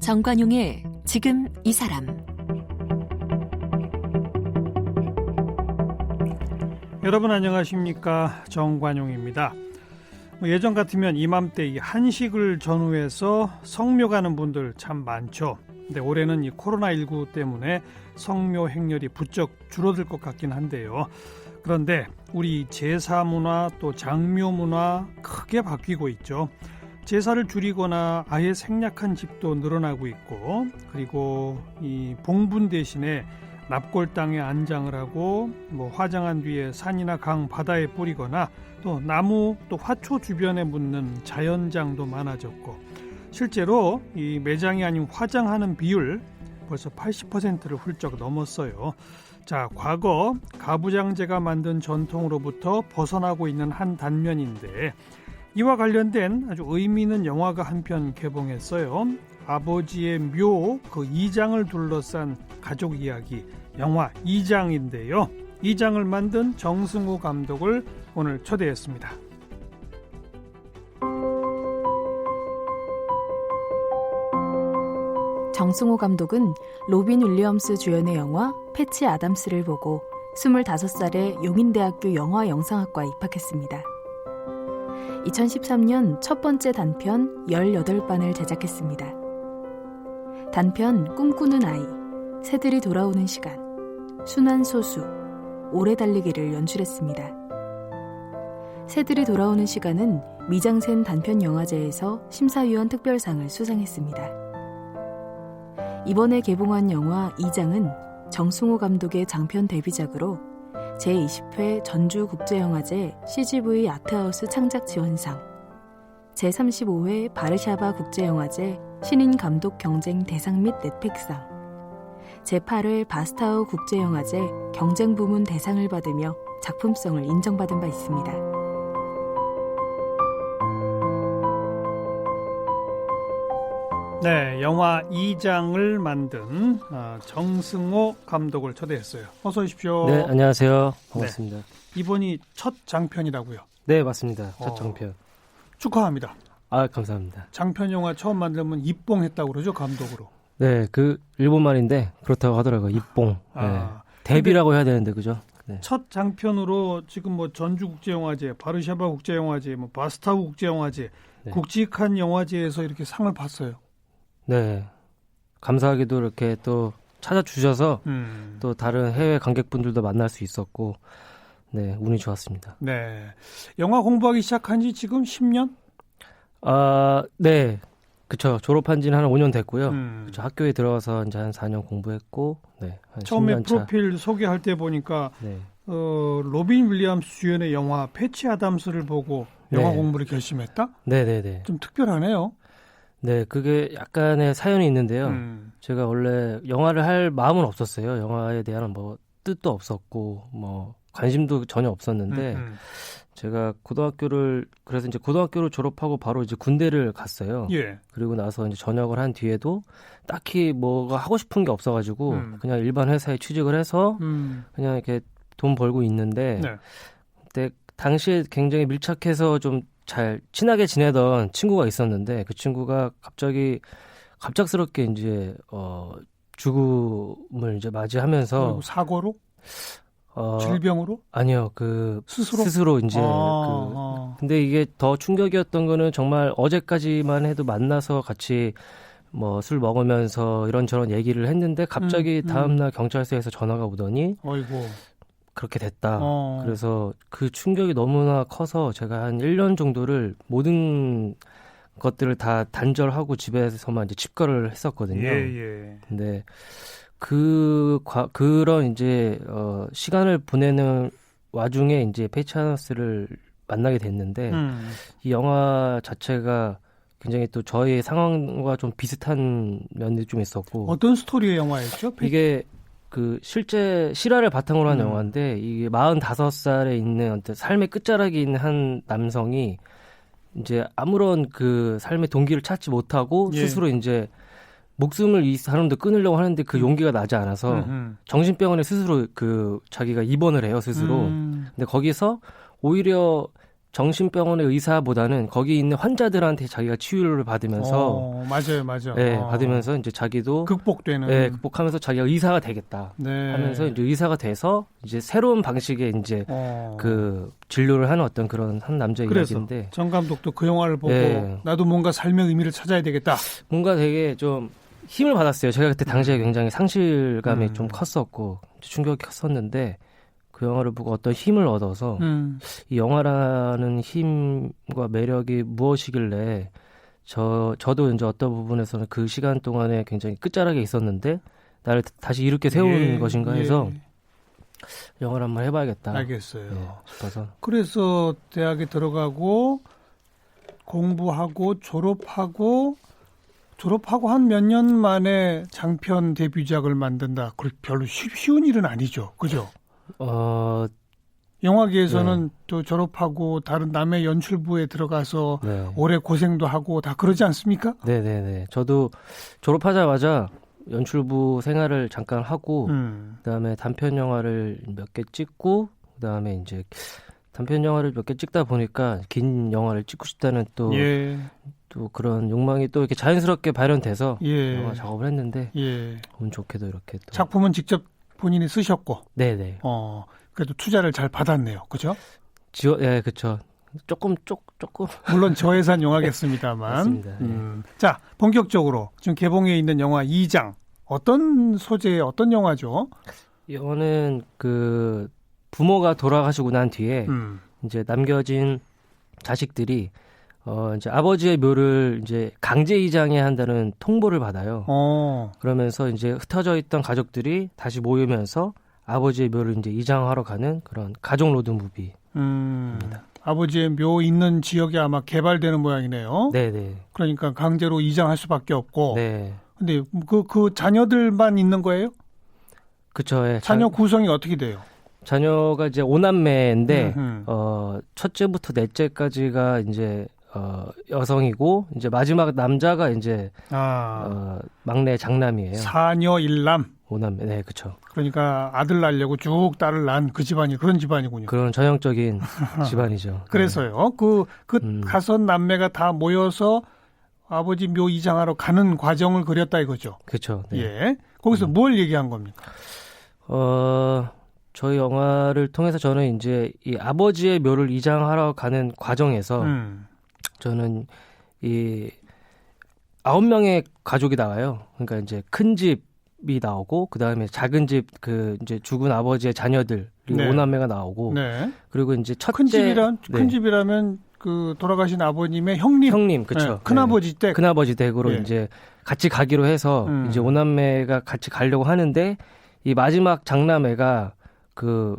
정관용의 지금 이 사람. 여러분 안녕하십니까? 정관용입니다. 예전 같으면 이맘때 이 한식을 전후해서 성묘 가는 분들 참 많죠. 근데 올해는 이 코로나19 때문에 성묘 행렬이 부쩍 줄어들 것 같긴 한데요. 그런데 우리 제사 문화 또 장묘 문화 크게 바뀌고 있죠. 제사를 줄이거나 아예 생략한 집도 늘어나고 있고, 그리고 이 봉분 대신에 납골 땅에 안장을 하고 화장한 뒤에 산이나 강 바다에 뿌리거나 또 나무 또 화초 주변에 묻는 자연장도 많아졌고, 실제로 이 매장이 아닌 화장하는 비율 벌써 80%를 훌쩍 넘었어요. 자, 과거 가부장제가 만든 전통으로부터 벗어나고 있는 한 단면인데, 이와 관련된 아주 의미 있는 영화가 한 편 개봉했어요. 아버지의 묘 그 이장을 둘러싼 가족 이야기, 영화 이장인데요. 이장을 만든 정승우 감독을 오늘 초대했습니다. 정승우 감독은 로빈 윌리엄스 주연의 영화 패치 아담스를 보고 25살에 용인대학교 영화영상학과에 입학했습니다. 2013년 첫 번째 단편 18반을 제작했습니다. 단편 꿈꾸는 아이, 새들이 돌아오는 시간, 순환 소수, 오래 달리기를 연출했습니다. 새들이 돌아오는 시간은 미장센 단편영화제에서 심사위원 특별상을 수상했습니다. 이번에 개봉한 영화 이장은 정승우 감독의 장편 데뷔작으로 제20회 전주국제영화제 CGV 아트하우스 창작지원상, 제35회 바르샤바 국제영화제 신인 감독 경쟁 대상 및 넷픽상, 제8회 바스타우 국제영화제 경쟁 부문 대상을 받으며 작품성을 인정받은 바 있습니다. 네, 영화 이장을 만든 정승호 감독을 초대했어요. 어서 오십시오. 네, 안녕하세요. 반갑습니다. 네, 이번이 첫 장편이라고요? 네, 맞습니다. 첫 장편. 축하합니다. 아, 감사합니다. 장편 영화 처음 만들면 입봉했다고 그러죠, 감독으로? 네, 그 일본 말인데 그렇다고 하더라고요. 입봉. 네. 데뷔라고 해야 되는데 그죠? 네. 첫 장편으로 지금 전주국제영화제, 바르샤바 국제영화제, 바스타우 국제영화제, 네. 굵직한 영화제에서 이렇게 상을 받았어요. 네, 감사하게도 이렇게 또 찾아주셔서 또 다른 해외 관객분들도 만날 수 있었고, 네, 운이 좋았습니다. 네, 영화 공부하기 시작한 지 지금 10년? 네, 그쵸. 졸업한 지는 한 5년 됐고요. 그쵸, 학교에 들어가서 이제 한 4년 공부했고, 네, 한 처음에 10년 차. 프로필 소개할 때 보니까 네. 로빈 윌리엄스 주연의 영화 패치 아담스를 보고 영화 네. 공부를 결심했다? 네네네. 좀 특별하네요. 네, 그게 약간의 사연이 있는데요. 제가 원래 영화를 할 마음은 없었어요. 영화에 대한 뜻도 없었고, 관심도 전혀 없었는데, 제가 그래서 이제 고등학교를 졸업하고 바로 이제 군대를 갔어요. 예. 그리고 나서 이제 전역을 한 뒤에도 딱히 뭐가 하고 싶은 게 없어가지고, 그냥 일반 회사에 취직을 해서, 그냥 이렇게 돈 벌고 있는데, 네. 그때 당시에 굉장히 밀착해서 좀 잘 친하게 지내던 친구가 있었는데, 그 친구가 갑작스럽게 이제 죽음을 이제 맞이하면서 사고로? 질병으로? 아니요, 스스로 이제 근데 이게 더 충격이었던 거는 정말 어제까지만 해도 만나서 같이 술 먹으면서 이런저런 얘기를 했는데 갑자기 다음날 경찰서에서 전화가 오더니 어이고. 그렇게 됐다. 그래서 그 충격이 너무나 커서 제가 한 1년 정도를 모든 것들을 다 단절하고 집에서만 이제 집거를 했었거든요. 예. 근데 그런 이제 시간을 보내는 와중에 이제 패치 아담스를 만나게 됐는데 이 영화 자체가 굉장히 또 저의 상황과 좀 비슷한 면이 좀 있었고. 어떤 스토리의 영화였죠? 이게 실제 실화를 바탕으로 한 영화인데, 이게 45살에 있는 어떤 삶의 끝자락에 있는 한 남성이 이제 아무런 그 삶의 동기를 찾지 못하고 스스로 이제 목숨을 이 사람도 끊으려고 하는데 그 용기가 나지 않아서 정신병원에 스스로 자기가 입원을 해요, 스스로. 근데 거기서 오히려 정신병원의 의사보다는 거기 있는 환자들한테 자기가 치유를 받으면서 맞아요. 네, 받으면서 이제 자기도 극복되는 네, 극복하면서 자기가 의사가 되겠다 네. 하면서 이제 의사가 돼서 이제 새로운 방식의 이제 그 진료를 하는 어떤 그런 한 남자 그래서 이야기인데 정 감독도 그 영화를 보고 네. 나도 뭔가 삶의 의미를 찾아야 되겠다. 뭔가 되게 좀 힘을 받았어요. 제가 그때 당시에 굉장히 상실감이 좀 컸었고 충격이 컸었는데 그 영화를 보고 어떤 힘을 얻어서 이 영화라는 힘과 매력이 무엇이길래 저도 이제 어떤 부분에서는 그 시간 동안에 굉장히 끝자락에 있었는데 나를 다시 이렇게 세운 것인가 해서 영화를 한번 해봐야겠다. 알겠어요. 싶어서. 그래서 대학에 들어가고 공부하고 졸업하고 한 몇 년 만에 장편 데뷔작을 만든다. 별로 쉬운 일은 아니죠. 그죠? 영화계에서는 또 졸업하고 다른 남의 연출부에 들어가서 오래 고생도 하고 다 그러지 않습니까? 네네네. 저도 졸업하자마자 연출부 생활을 잠깐 하고 그다음에 단편 영화를 몇 개 찍고 그다음에 이제 단편 영화를 몇 개 찍다 보니까 긴 영화를 찍고 싶다는 또 그런 욕망이 또 이렇게 자연스럽게 발현돼서 영화 작업을 했는데 운 좋게도 이렇게 또 작품은 직접 본인이 쓰셨고 네네. 그래도 투자를 잘 받았네요. 그죠? 예, 그렇죠. 조금. 물론 저예산 영화겠습니다만. 맞습니다. 자, 본격적으로 지금 개봉해 있는 영화 2장. 어떤 소재의 어떤 영화죠? 영화는 그 부모가 돌아가시고 난 뒤에 이제 남겨진 자식들이 이제 아버지의 묘를 이제 강제 이장해야 한다는 통보를 받아요. 그러면서 이제 흩어져 있던 가족들이 다시 모이면서 아버지의 묘를 이제 이장하러 가는 그런 가족 로드 무비입니다. 아버지의 묘 있는 지역이 아마 개발되는 모양이네요. 네네. 그러니까 강제로 이장할 수밖에 없고. 네. 근데 그 자녀들만 있는 거예요? 그쵸. 예. 자녀 구성이 어떻게 돼요? 자녀가 이제 5남매인데 첫째부터 넷째까지가 이제 여성이고 이제 마지막 남자가 이제 막내 장남이에요. 4녀 1남. 5남매. 네, 그렇죠. 그러니까 아들 낳으려고 쭉 딸을 낳은 그 집안이 그런 집안이군요. 그런 전형적인 집안이죠. 그래서요. 그 5남매가 다 모여서 아버지 묘 이장하러 가는 과정을 그렸다 이거죠. 그렇죠. 네. 예. 거기서 뭘 얘기한 겁니까? 저희 영화를 통해서 저는 이제 이 아버지의 묘를 이장하러 가는 과정에서 저는 이 9명의 가족이 나와요. 그러니까 이제 큰 집이 나오고 그다음에 작은 집 그 이제 죽은 아버지의 자녀들 그리고 5남매가 나오고 그리고 이제 첫째 큰 집이라면 그 돌아가신 아버님의 형님 그렇죠. 큰아버지 댁 큰아버지 댁으로 이제 같이 가기로 해서 이제 5남매가 같이 가려고 하는데 이 마지막 장남애가 그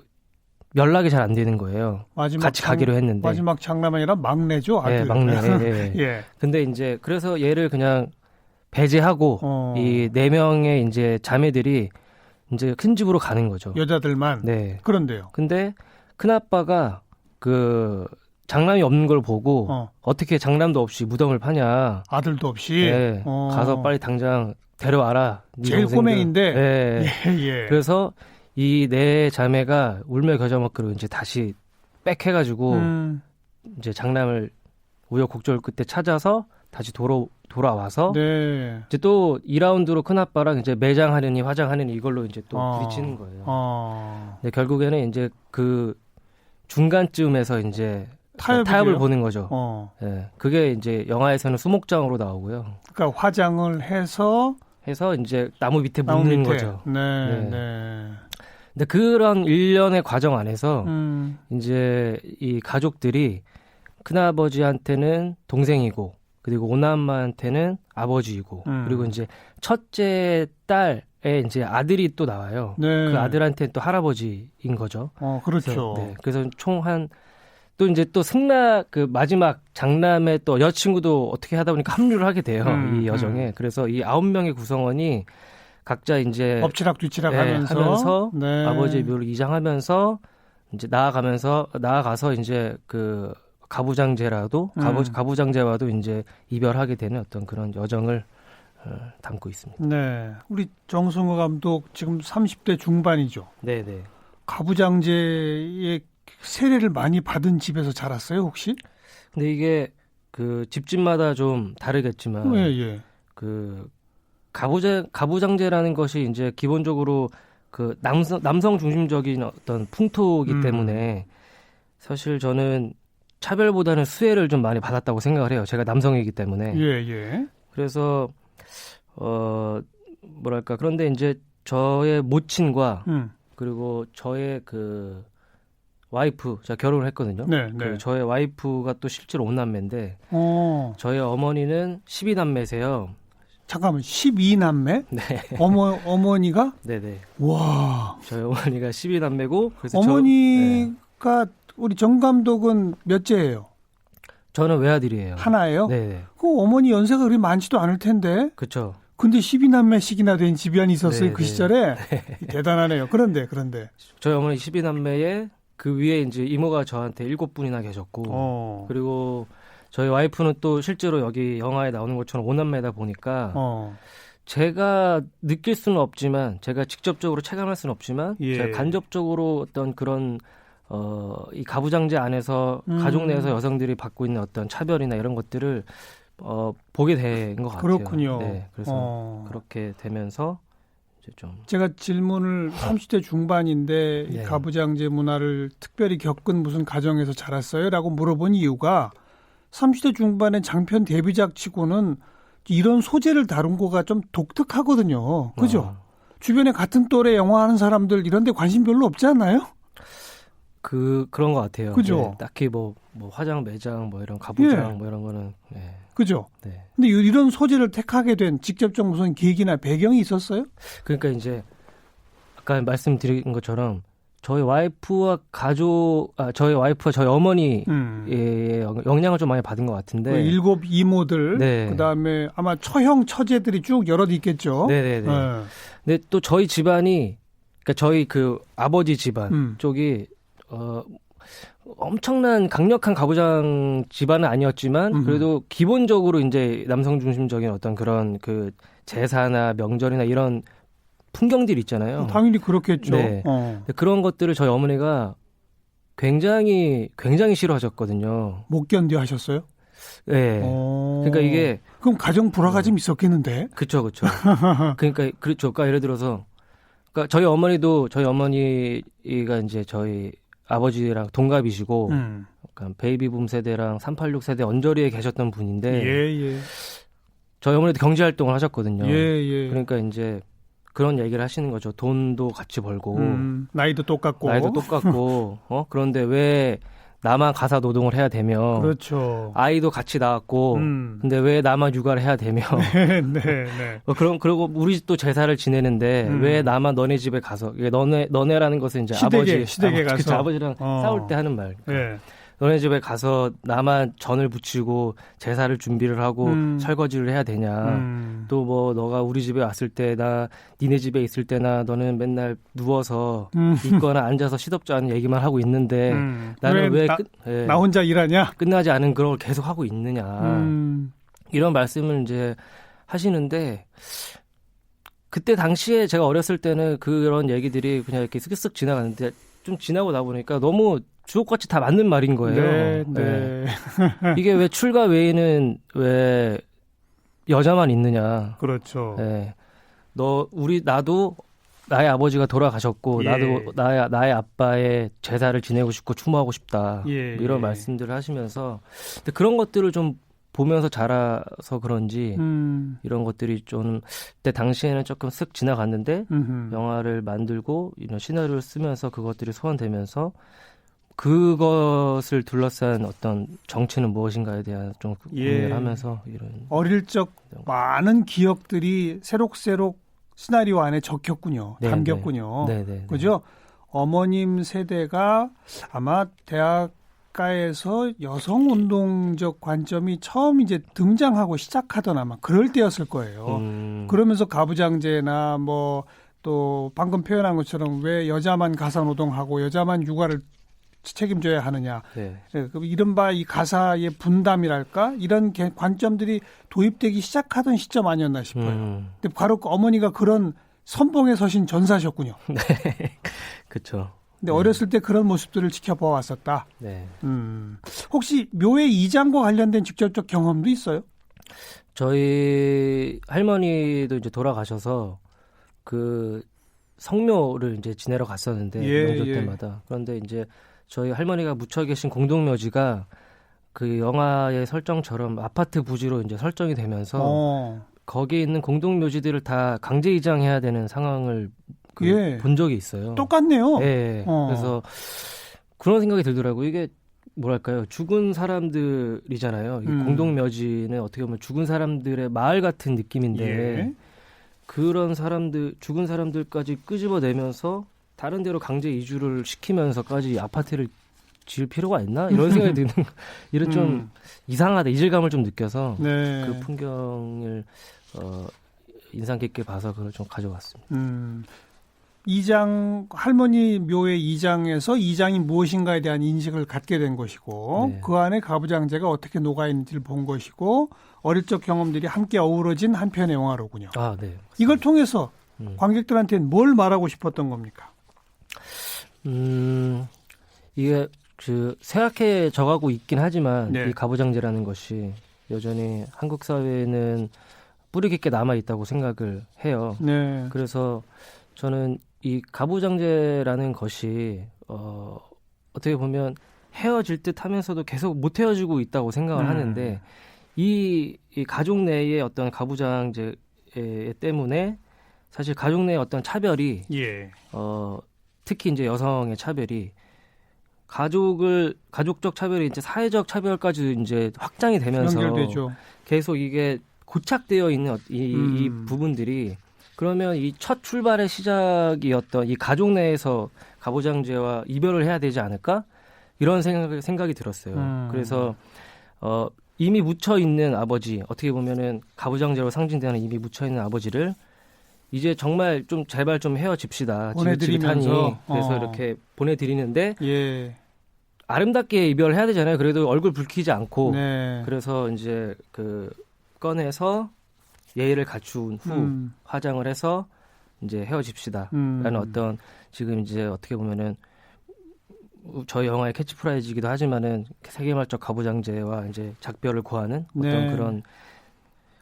연락이 잘 안 되는 거예요. 같이 가기로 했는데. 마지막 장남 아니라 막내죠, 아들. 네, 막내. 예. 근데 이제 그래서 얘를 그냥 배제하고 이 4명의 이제 자매들이 이제 큰 집으로 가는 거죠. 여자들만. 네. 그런데요. 근데 큰 아빠가 그 장남이 없는 걸 보고 어떻게 장남도 없이 무덤을 파냐. 아들도 없이. 네. 가서 빨리 당장 데려와라. 제일 꼬맹인데. 네. 예. 그래서 이 4자매가 울며 겨자 먹기로 이제 다시 빽해가지고 이제 장남을 우여곡절 끝에 찾아서 다시 돌아와서 이제 또 2라운드로 큰 아빠랑 이제 매장하느니 화장하느니 이걸로 이제 또 부딪히는 거예요. 근데 결국에는 이제 그 중간쯤에서 이제 타협을 보는 거죠. 네. 그게 이제 영화에서는 수목장으로 나오고요. 그러니까 화장을 해서 이제 나무 밑에 묻는 거죠. 네. 근데 그런 일련의 과정 안에서 이제 이 가족들이 큰아버지한테는 동생이고 그리고 5남매한테는 아버지이고 그리고 이제 첫째 딸의 이제 아들이 또 나와요. 그 아들한테는 또 할아버지인 거죠. 그렇죠. 그래서 총 또 이제 또 그 마지막 장남의 또 여자친구도 어떻게 하다 보니까 합류를 하게 돼요. 이 여정에. 그래서 이 9명의 구성원이 각자 이제 엎치락 뒤치락 하면서 아버지의 묘를 이장하면서 이제 나아가서 이제 그 가부장제와도 이제 이별하게 되는 어떤 그런 여정을 담고 있습니다. 네. 우리 정승호 감독 지금 30대 중반이죠. 네네. 가부장제의 세례를 많이 받은 집에서 자랐어요, 혹시? 근데 이게 그 집집마다 좀 다르겠지만 예. 그 가부장제라는 것이 이제 기본적으로 그 남성 중심적인 어떤 풍토이기 때문에 사실 저는 차별보다는 수혜를 좀 많이 받았다고 생각을 해요. 제가 남성이기 때문에. 예. 그래서 뭐랄까 그런데 이제 저의 모친과 그리고 저의 그 와이프, 제가 결혼을 했거든요. 네. 그 저의 와이프가 또 실제로 5남매인데 저희 어머니는 12남매세요. 잠깐만, 12남매? 네. 어머니가? 네네. 와. 저희 어머니가 12남매고 그래서 어머니가 우리 정 감독은 몇째예요? 저는 외아들이에요. 하나예요? 네. 그 어머니 연세가 그리 많지도 않을 텐데. 그렇죠. 근데 12남매씩이나 된 집안이 있었어요. 네, 그 네. 시절에. 대단하네요. 그런데. 저희 어머니 12남매에 그 위에 이제 이모가 저한테 7분이나 계셨고 그리고 저희 와이프는 또 실제로 여기 영화에 나오는 것처럼 5남매다 보니까 제가 느낄 수는 없지만 제가 직접적으로 체감할 수는 없지만 제가 간접적으로 어떤 그런 이 가부장제 안에서 가족 내에서 여성들이 받고 있는 어떤 차별이나 이런 것들을 보게 된 것 같아요. 그렇군요. 네, 그래서 그렇게 되면서 이제 좀 제가 질문을 30대 중반인데 이 가부장제 문화를 특별히 겪은 무슨 가정에서 자랐어요? 라고 물어본 이유가 30대 중반의 장편 데뷔작 치고는 이런 소재를 다룬 거가 좀 독특하거든요. 그죠? 주변에 같은 또래 영화 하는 사람들 이런 데 관심 별로 없지 않나요? 그런 것 같아요. 그죠? 네, 딱히 뭐 화장 매장 뭐 이런 가부장 뭐 이런 거는 그죠? 네. 근데 이런 소재를 택하게 된 직접적 무슨 계기나 배경이 있었어요? 그러니까 이제 아까 말씀드린 것처럼 저희 와이프와 저희 와이프와 저희 어머니의 영향을 좀 많이 받은 것 같은데. 그 7 이모들, 네. 그다음에 아마 처형 처제들이 쭉 여럿 있겠죠. 네네네. 근데 또 저희 집안이, 그러니까 저희 그 아버지 집안 쪽이 엄청난 강력한 가부장 집안은 아니었지만 그래도 기본적으로 이제 남성 중심적인 어떤 그런 그 제사나 명절이나 이런 풍경들이 있잖아요. 당연히 그렇겠죠. 네. 그런 것들을 저희 어머니가 굉장히 싫어하셨거든요. 못 견뎌 하셨어요? 네. 그러니까 이게 그럼 가정 불화가 좀 있었겠는데. 그렇죠. 그러니까 예를 들어서 그러니까 저희 어머니가 이제 저희 아버지랑 동갑이시고 약간 베이비붐 세대랑 386 세대 언저리에 계셨던 분인데 저희 어머니도 경제 활동을 하셨거든요. 그러니까 이제 그런 얘기를 하시는 거죠. 돈도 같이 벌고 나이도 똑같고 그런데 왜 나만 가사 노동을 해야 되며 그렇죠. 아이도 같이 낳았고 근데 왜 나만 육아를 해야 되며 네. 그리고 우리 집도 제사를 지내는데 왜 나만 너네 집에 가서 너네라는 것은 이제 시댁에 가서 그쵸, 아버지랑 싸울 때 하는 말. 네. 너네 집에 가서 나만 전을 부치고 제사를 준비를 하고 설거지를 해야 되냐. 또 뭐 너가 우리 집에 왔을 때나 니네 집에 있을 때나 너는 맨날 누워서 있거나 앉아서 시덥지 않은 얘기만 하고 있는데 나는 나 혼자 일하냐? 끝나지 않은 그런 걸 계속 하고 있느냐. 이런 말씀을 이제 하시는데 그때 당시에 제가 어렸을 때는 그런 얘기들이 그냥 이렇게 쓱쓱 지나가는데 좀 지나고 나 보니까 너무 주옥같이 다 맞는 말인 거예요. 네. 이게 왜 출가 외에는 왜 여자만 있느냐. 그렇죠. 네. 나도 나의 아버지가 돌아가셨고 나도 나의 아빠의 제사를 지내고 싶고 추모하고 싶다. 이런 말씀들을 하시면서 근데 그런 것들을 좀 보면서 자라서 그런지 이런 것들이 좀 그때 당시에는 조금 쓱 지나갔는데 영화를 만들고 이런 시나리오를 쓰면서 그것들이 소환되면서 그것을 둘러싼 어떤 정치는 무엇인가에 대한 좀 고민을 하면서 이런 어릴 적 많은 기억들이 새록새록 시나리오 안에 적혔군요. 담겼군요. 그죠? 어머님 세대가 아마 대학가에서 여성 운동적 관점이 처음 이제 등장하고 시작하던 아마 그럴 때였을 거예요. 그러면서 가부장제나 뭐 또 방금 표현한 것처럼 왜 여자만 가사 노동하고 여자만 육아를 책임져야 하느냐. 이른바 이 가사의 분담이랄까 이런 관점들이 도입되기 시작하던 시점 아니었나 싶어요. 근데 바로 어머니가 그런 선봉에 서신 전사셨군요. 네, 그렇죠. 근데 어렸을 때 그런 모습들을 지켜봐 왔었다. 네. 혹시 묘의 이장과 관련된 직접적 경험도 있어요? 저희 할머니도 이제 돌아가셔서 그 성묘를 이제 지내러 갔었는데 명절 때마다. 그런데 이제 저희 할머니가 묻혀 계신 공동묘지가 그 영화의 설정처럼 아파트 부지로 이제 설정이 되면서 거기에 있는 공동묘지들을 다 강제 이장해야 되는 상황을 본 적이 있어요. 똑같네요. 네. 그래서 그런 생각이 들더라고요. 이게 뭐랄까요? 죽은 사람들이잖아요. 이 공동묘지는 어떻게 보면 죽은 사람들의 마을 같은 느낌인데 그런 사람들, 죽은 사람들까지 끄집어내면서 다른 데로 강제 이주를 시키면서까지 아파트를 지을 필요가 있나? 이런 생각이 드는, 이런 좀 이상하다, 이질감을 좀 느껴서 그 풍경을 인상 깊게 봐서 그걸 좀 가져왔습니다. 이장, 할머니 묘의 이장에서 이장이 무엇인가에 대한 인식을 갖게 된 것이고 그 안에 가부장제가 어떻게 녹아있는지를 본 것이고 어릴 적 경험들이 함께 어우러진 한 편의 영화로군요. 아, 네. 맞습니다. 이걸 통해서 관객들한테는 뭘 말하고 싶었던 겁니까? 이게 그 쇠약해져가고 있긴 하지만 이 가부장제라는 것이 여전히 한국 사회에는 뿌리 깊게 남아 있다고 생각을 해요. 그래서 저는 이 가부장제라는 것이 어떻게 보면 헤어질 듯 하면서도 계속 못 헤어지고 있다고 생각을 하는데 이 가족 내의 어떤 가부장제 때문에 사실 가족 내의 어떤 차별이 특히 이제 여성의 차별이 가족적 차별이 이제 사회적 차별까지 이제 확장이 되면서 연결되죠. 계속 이게 고착되어 있는 이 부분들이 그러면 이 첫 출발의 시작이었던 이 가족 내에서 가부장제와 이별을 해야 되지 않을까? 이런 생각이 들었어요. 그래서 이미 묻혀 있는 아버지, 어떻게 보면은 가부장제로 상징되는 이미 묻혀 있는 아버지를 이제 정말 좀 제발 좀 헤어집시다. 보내드리면서 그래서 이렇게 보내드리는데 아름답게 이별을 해야 되잖아요. 그래도 얼굴 붉히지 않고 그래서 이제 그 꺼내서 예의를 갖춘 후 화장을 해서 이제 헤어집시다라는 어떤 지금 이제 어떻게 보면은 저희 영화의 캐치프라이즈이기도 하지만은 세계말적 가부장제와 이제 작별을 고하는 어떤 그런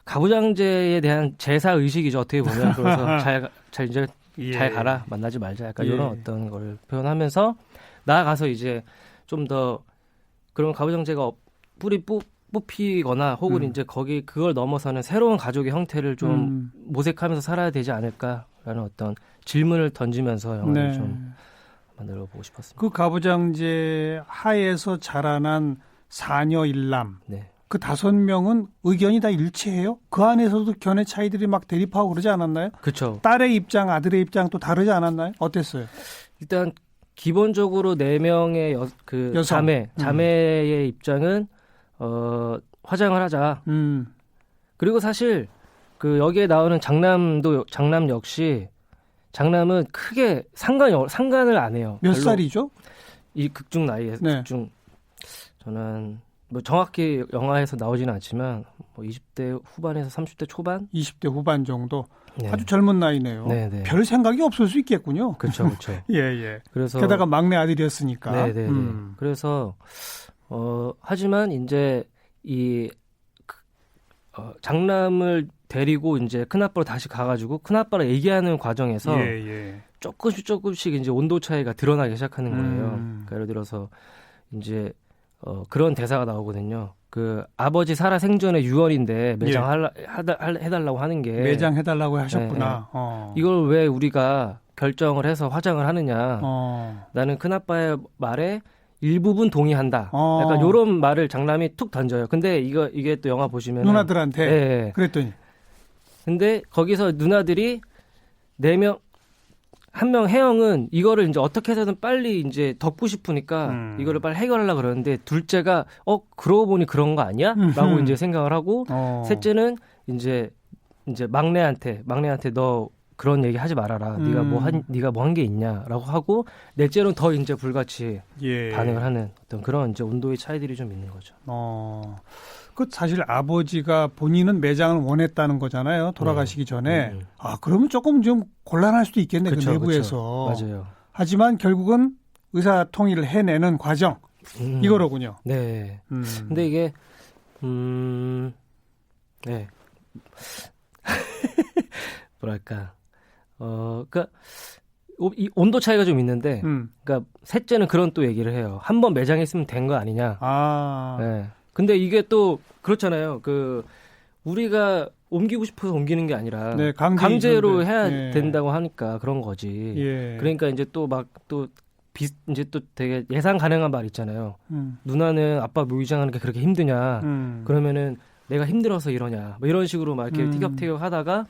가부장제에 대한 제사 의식이죠. 어떻게 보면 그래서 잘 가라 만나지 말자 약간 이런 어떤 걸 표현하면서 나아가서 이제 좀 더 그런 가부장제가 뿌리 뽑히거나 혹은 이제 그걸 넘어서는 새로운 가족의 형태를 좀 모색하면서 살아야 되지 않을까라는 어떤 질문을 던지면서 영화를 좀 만들어보고 싶었습니다. 그 가부장제 하에서 자라난 사녀 일남 그 5명은 의견이 다 일치해요? 그 안에서도 견해 차이들이 막 대립하고 그러지 않았나요? 그렇죠. 딸의 입장, 아들의 입장 또 다르지 않았나요? 어땠어요? 일단 기본적으로 4명의 자매의 입장은 화장을 하자. 그리고 사실 그 여기에 나오는 장남 역시 장남은 크게 상관을 안 해요. 몇 살이죠? 이 극중 나이에 극중 저는 뭐 정확히 영화에서 나오지는 않지만 뭐 20대 후반에서 30대 초반? 20대 후반 정도. 아주 젊은 나이네요. 별 생각이 없을 수 있겠군요. 그렇죠. 예. 그래서 게다가 막내 아들이었으니까. 그래서 하지만 이제 장남을 데리고 이제 큰아빠로 다시 가가지고 큰아빠랑 얘기하는 과정에서 조금씩 이제 온도 차이가 드러나기 시작하는 거예요. 그러니까 예를 들어서 이제 그런 대사가 나오거든요. 그 아버지 살아 생전에 유언인데 해달라고 하는 게 매장해달라고 하셨구나. 이걸 왜 우리가 결정을 해서 화장을 하느냐. 나는 큰아빠의 말에 일부분 동의한다. 약간 이런 말을 장남이 툭 던져요. 근데 이게 또 영화 보시면 누나들한테 그랬더니 근데 거기서 누나들이 4명 한 명 혜영은 이거를 이제 어떻게 해서든 빨리 이제 덮고 싶으니까 이거를 빨리 해결하려고 그러는데 둘째가 그러고 보니 그런 거 아니야? 라고 이제 생각을 하고 셋째는 이제 막내한테 너 그런 얘기 하지 말아라. 네가 뭐 한 게 있냐라고 하고 넷째는 더 이제 불같이 반응을 하는 어떤 그런 이제 온도의 차이들이 좀 있는 거죠. 그 사실 아버지가 본인은 매장을 원했다는 거잖아요. 돌아가시기 전에. 그러면 조금 좀 곤란할 수도 있겠네. 그 내부에서. 맞아요. 하지만 결국은 의사 통일을 해내는 과정 이거로군요. 네. 근데 이게 네. 뭐랄까. 그러니까 이 온도 차이가 좀 있는데, 그러니까 셋째는 그런 또 얘기를 해요. 한 번 매장에 있으면 된 거 아니냐. 네. 근데 이게 또 그렇잖아요. 우리가 옮기고 싶어서 옮기는 게 아니라 네, 강제로 해야 네. 된다고 하니까 그런 거지. 예. 그러니까 이제 또 이제 또 되게 예상 가능한 말 있잖아요. 누나는 아빠 묘이장하는 게 그렇게 힘드냐. 그러면은 내가 힘들어서 이러냐. 뭐 이런 식으로 막 이렇게 티격태격 하다가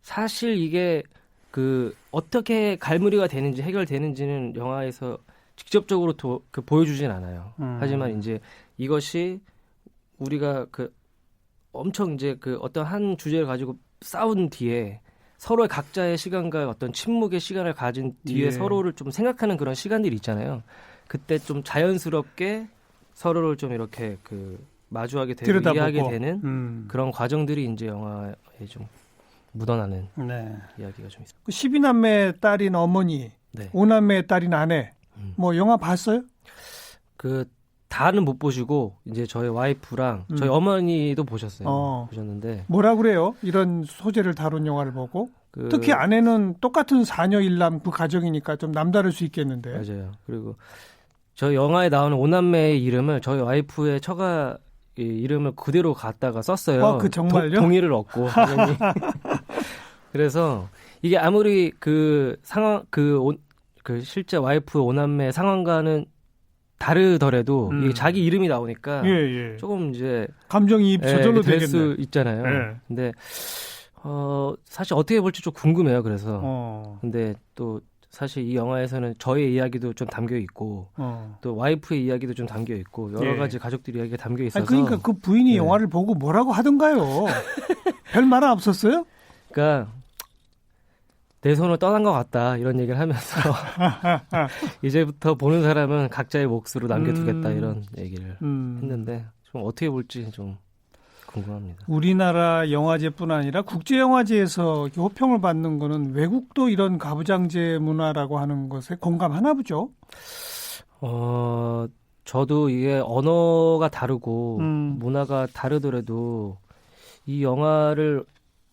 사실 이게 어떻게 갈무리가 되는지 해결되는지는 영화에서 직접적으로 보여주진 않아요. 하지만 이제 이것이 우리가 엄청 이제 어떤 한 주제를 가지고 싸운 뒤에 서로의 각자의 시간과 어떤 침묵의 시간을 가진 뒤에 예. 서로를 좀 생각하는 그런 시간들이 있잖아요. 그때 좀 자연스럽게 서로를 좀 이렇게 마주하게 되고 들여다보고. 이해하게 되는 그런 과정들이 이제 영화에 좀 묻어나는 네. 이야기가 좀 있어요. 12남매 딸인 어머니, 네. 5남매 딸인 아내, 뭐 영화 봤어요? 다는 못 보시고 이제 저희 와이프랑 저희 어머니도 보셨어요. 보셨는데 뭐라 그래요? 이런 소재를 다룬 영화를 보고 특히 아내는 똑같은 4녀 1남 그 가정이니까 좀 남다를 수 있겠는데. 맞아요. 그리고 저 영화에 나오는 5남매의 이름을 저희 와이프의 처가 이름을 그대로 갖다가 썼어요. 그 정말요? 동의를 얻고 당연히. 그래서 이게 아무리 상황 실제 와이프 5남매 상황과는 다르더라도 이게 자기 이름이 나오니까 조금 이제 감정이입 저절로 될 되겠네. 수 있잖아요. 예. 근데 사실 어떻게 볼지 좀 궁금해요. 그래서 근데 또 사실 이 영화에서는 저의 이야기도 좀 담겨 있고 또 와이프의 이야기도 좀 담겨 있고 여러 가지 가족들 이야기가 담겨 있어서 그러니까 그 부인이 영화를 보고 뭐라고 하던가요? 별 말 없었어요? 그러니까 내 손을 떠난 것 같다 이런 얘기를 하면서 이제부터 보는 사람은 각자의 몫으로 남겨두겠다 이런 얘기를 했는데 좀 어떻게 볼지 좀 궁금합니다. 우리나라 영화제뿐 아니라 국제영화제에서 이렇게 호평을 받는 거는 외국도 이런 가부장제 문화라고 하는 것에 공감하나 보죠? 저도 이게 언어가 다르고 문화가 다르더라도 이 영화를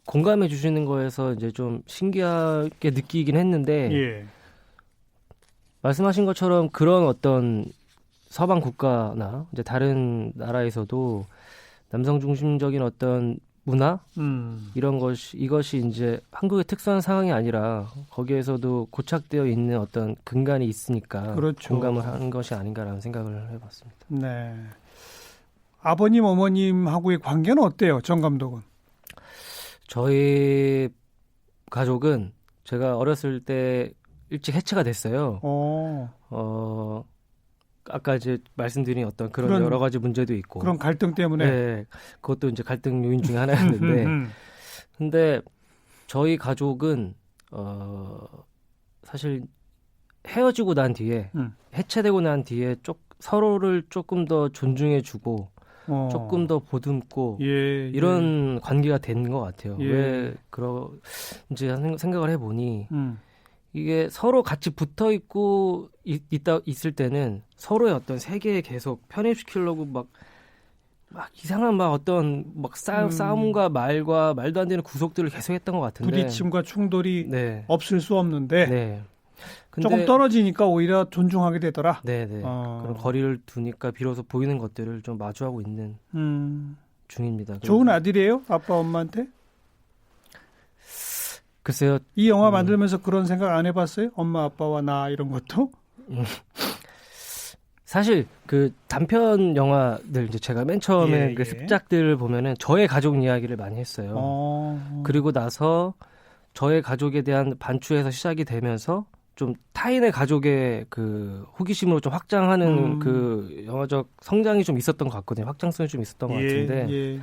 공감해 주시는 거에서 이제 좀 신기하게 느끼긴 했는데 말씀하신 것처럼 그런 어떤 서방 국가나 이제 다른 나라에서도 남성 중심적인 어떤 문화 이것이 이제 한국의 특수한 상황이 아니라 거기에서도 고착되어 있는 어떤 근간이 있으니까 그렇죠. 공감을 하는 것이 아닌가라는 생각을 해봤습니다. 네. 아버님 어머님하고의 관계는 어때요, 정 감독은? 저희 가족은 제가 어렸을 때 일찍 해체가 됐어요. 아까 이제 말씀드린 어떤 그런 여러 가지 문제도 있고 그런 갈등 때문에 네, 그것도 이제 갈등 요인 중에 하나였는데 근데 저희 가족은 사실 헤어지고 난 뒤에 해체되고 난 뒤에 서로를 조금 더 존중해주고 조금 더 보듬고 이런 관계가 된 것 같아요. 왜 이제 생각을 해보니 이게 서로 같이 붙어 있고 있을 때는 서로의 어떤 세계에 계속 편입시키려고 막 이상한 어떤 싸움과 말도 안 되는 구속들을 계속했던 것 같은데 부딪힘과 충돌이 없을 수 없는데 근데, 조금 떨어지니까 오히려 존중하게 되더라. 네네. 그런 거리를 두니까 비로소 보이는 것들을 좀 마주하고 있는 중입니다. 좋은 아들이에요? 아빠 엄마한테? 글쎄요. 이 영화 만들면서 그런 생각 안 해봤어요? 엄마 아빠와 나 이런 것도? 사실 단편 영화들 이제 제가 맨 처음에 습작들을 보면은 저의 가족 이야기를 많이 했어요. 그리고 나서 저의 가족에 대한 반추에서 시작이 되면서 좀 타인의 가족의 호기심으로 좀 확장하는 영화적 성장이 좀 있었던 것 같거든요. 확장성이 좀 있었던 것 같은데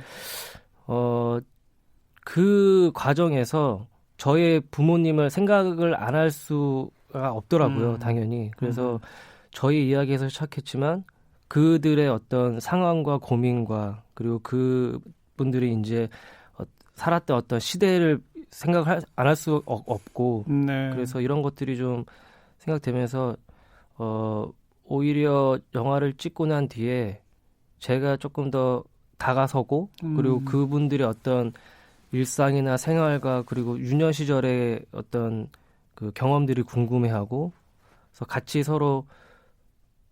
그 과정에서 저의 부모님을 생각을 안 할 수가 없더라고요. 당연히. 그래서 저희 이야기에서 시작했지만 그들의 어떤 상황과 고민과 그리고 그분들이 이제 살았던 어떤 시대를 생각을 안 할 수 없고 그래서 이런 것들이 좀 생각되면서 오히려 영화를 찍고 난 뒤에 제가 조금 더 다가서고 그리고 그분들의 어떤 일상이나 생활과 그리고 유년 시절의 어떤 그 경험들이 궁금해하고 그래서 같이 서로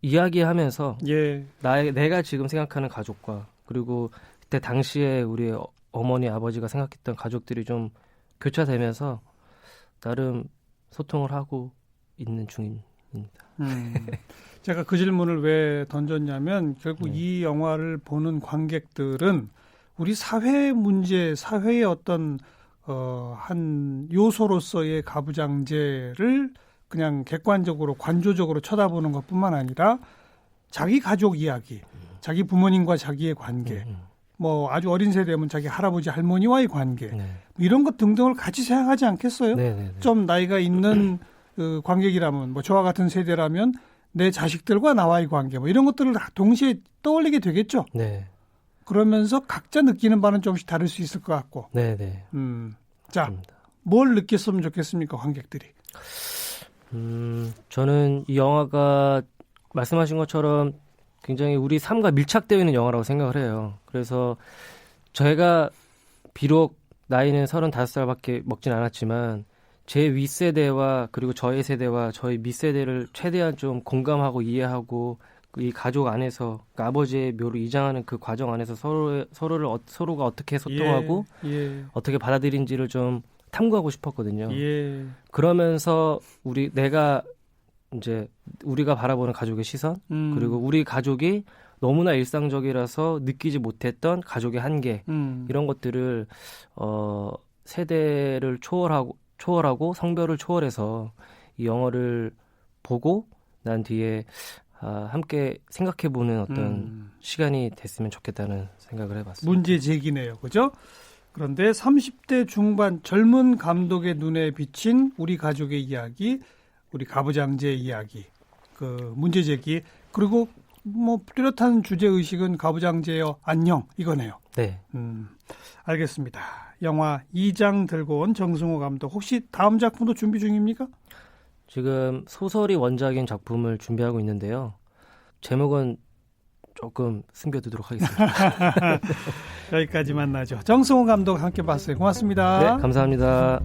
이야기하면서 예. 내가 지금 생각하는 가족과 그리고 그때 당시에 우리 어머니 아버지가 생각했던 가족들이 좀 교차되면서 나름 소통을 하고 있는 중입니다. 제가 그 질문을 왜 던졌냐면 결국 이 영화를 보는 관객들은 우리 사회 문제, 사회의 어떤 한 요소로서의 가부장제를 그냥 객관적으로 관조적으로 쳐다보는 것뿐만 아니라 자기 가족 이야기, 자기 부모님과 자기의 관계, 뭐 아주 어린 세대면 자기 할아버지 할머니와의 관계 이런 것 등등을 같이 생각하지 않겠어요? 좀 나이가 있는 그 관객이라면 뭐 저와 같은 세대라면 내 자식들과 나와의 관계 뭐 이런 것들을 동시에 떠올리게 되겠죠. 네. 그러면서 각자 느끼는 바는 조금씩 다를 수 있을 것 같고. 네네. 자, 그렇습니다. 뭘 느꼈으면 좋겠습니까, 관객들이? 저는 이 영화가 말씀하신 것처럼 굉장히 우리 삶과 밀착되어 있는 영화라고 생각을 해요. 그래서 저희가 비록 나이는 35살밖에 먹진 않았지만 제 윗세대와 그리고 저희 세대와 저희 밑세대를 최대한 좀 공감하고 이해하고 이 가족 안에서 그러니까 아버지의 묘를 이장하는 그 과정 안에서 서로가 어떻게 소통하고 어떻게 받아들인지를 좀 탐구하고 싶었거든요. 그러면서 내가 이제 우리가 바라보는 가족의 시선 그리고 우리 가족이 너무나 일상적이라서 느끼지 못했던 가족의 한계 이런 것들을 세대를 초월하고 성별을 초월해서 이 영화를 보고 난 뒤에 함께 생각해보는 어떤 시간이 됐으면 좋겠다는 생각을 해봤습니다. 문제 제기네요. 그죠? 그런데 30대 중반 젊은 감독의 눈에 비친 우리 가족의 이야기, 우리 가부장제의 이야기, 그 문제 제기, 그리고 뭐 뚜렷한 주제의식은 가부장제여 안녕 이거네요. 네. 알겠습니다. 영화 2장 들고 온 정승호 감독, 혹시 다음 작품도 준비 중입니까? 지금 소설이 원작인 작품을 준비하고 있는데요. 제목은 조금 숨겨두도록 하겠습니다. 여기까지 만나죠. 정승호 감독 함께 봤어요. 고맙습니다. 네, 감사합니다.